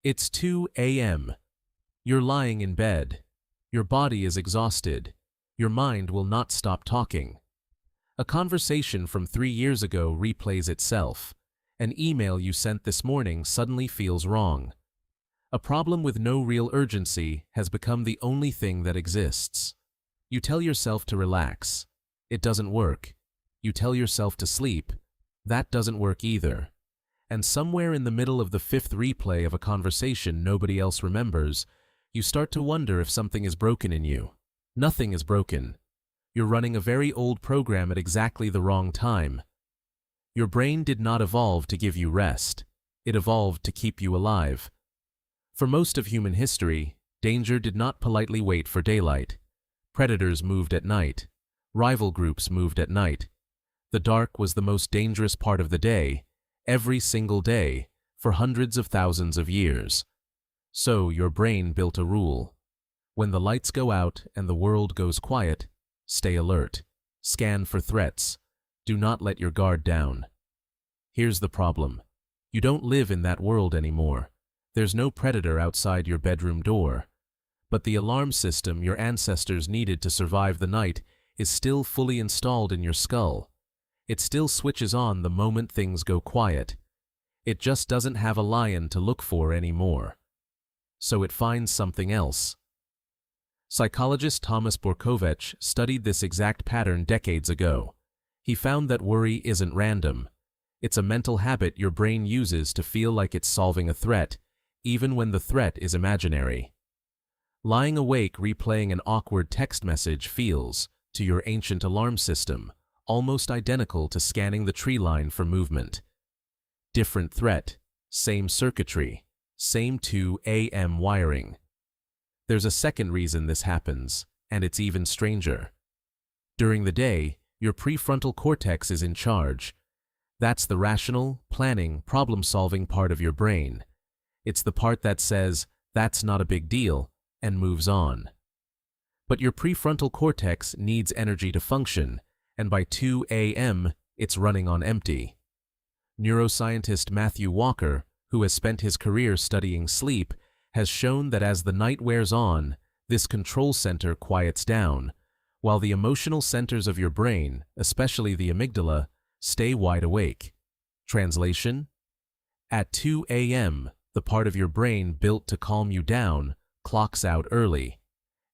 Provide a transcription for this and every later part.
It's 2 a.m. You're lying in bed. Your body is exhausted. Your mind will not stop talking. A conversation from 3 years ago replays itself. An email you sent this morning suddenly feels wrong. A problem with no real urgency has become the only thing that exists. You tell yourself to relax. It doesn't work. You tell yourself to sleep. That doesn't work either. And somewhere in the middle of the fifth replay of a conversation nobody else remembers, you start to wonder if something is broken in you. Nothing is broken. You're running a very old program at exactly the wrong time. Your brain did not evolve to give you rest. It evolved to keep you alive. For most of human history, danger did not politely wait for daylight. Predators moved at night. Rival groups moved at night. The dark was the most dangerous part of the day, every single day, for hundreds of thousands of years. So your brain built a rule. When the lights go out and the world goes quiet, stay alert. Scan for threats. Do not let your guard down. Here's the problem. You don't live in that world anymore. There's no predator outside your bedroom door. But the alarm system your ancestors needed to survive the night is still fully installed in your skull. It still switches on the moment things go quiet. It just doesn't have a lion to look for anymore. So it finds something else. Psychologist Thomas Borkovich studied this exact pattern decades ago. He found that worry isn't random. It's a mental habit your brain uses to feel like it's solving a threat, even when the threat is imaginary. Lying awake replaying an awkward text message feels, to your ancient alarm system, almost identical to scanning the tree line for movement. Different threat, same circuitry, same 2 a.m. wiring. There's a second reason this happens, and it's even stranger. During the day, your prefrontal cortex is in charge. That's the rational, planning, problem-solving part of your brain. It's the part that says, "That's not a big deal," and moves on. But your prefrontal cortex needs energy to function, and by 2 a.m., it's running on empty. Neuroscientist Matthew Walker, who has spent his career studying sleep, has shown that as the night wears on, this control center quiets down, while the emotional centers of your brain, especially the amygdala, stay wide awake. Translation? At 2 a.m., the part of your brain built to calm you down clocks out early,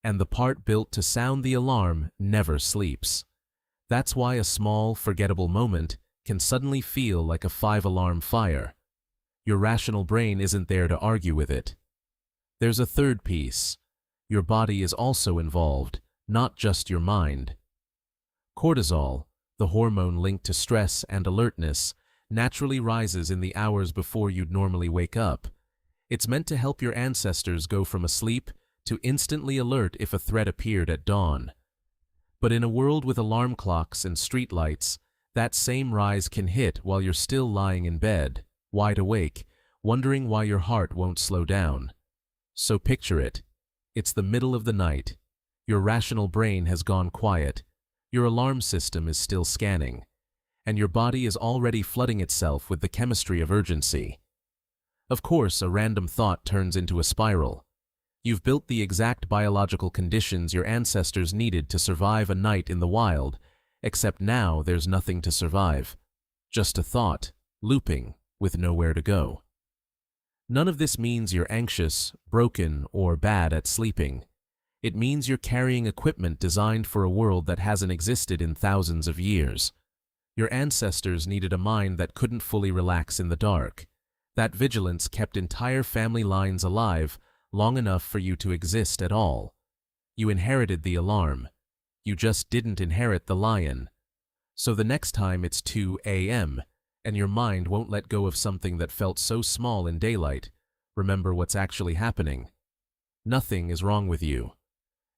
and the part built to sound the alarm never sleeps. That's why a small, forgettable moment can suddenly feel like a 5-alarm fire. Your rational brain isn't there to argue with it. There's a third piece. Your body is also involved, not just your mind. Cortisol, the hormone linked to stress and alertness, naturally rises in the hours before you'd normally wake up. It's meant to help your ancestors go from asleep to instantly alert if a threat appeared at dawn. But in a world with alarm clocks and streetlights, that same rise can hit while you're still lying in bed, wide awake, wondering why your heart won't slow down. So picture it. It's the middle of the night. Your rational brain has gone quiet. Your alarm system is still scanning. And your body is already flooding itself with the chemistry of urgency. Of course, a random thought turns into a spiral. You've built the exact biological conditions your ancestors needed to survive a night in the wild, except now there's nothing to survive. Just a thought, looping, with nowhere to go. None of this means you're anxious, broken, or bad at sleeping. It means you're carrying equipment designed for a world that hasn't existed in thousands of years. Your ancestors needed a mind that couldn't fully relax in the dark. That vigilance kept entire family lines alive long enough for you to exist at all. You inherited the alarm. You just didn't inherit the lion. So the next time it's 2 a.m., and your mind won't let go of something that felt so small in daylight, remember what's actually happening. Nothing is wrong with you.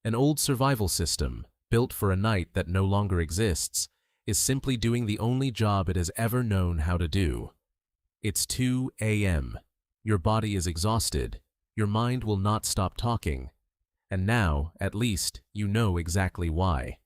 An old survival system, built for a night that no longer exists, is simply doing the only job it has ever known how to do. It's 2 a.m. Your body is exhausted. Your mind will not stop talking. And now, at least, you know exactly why.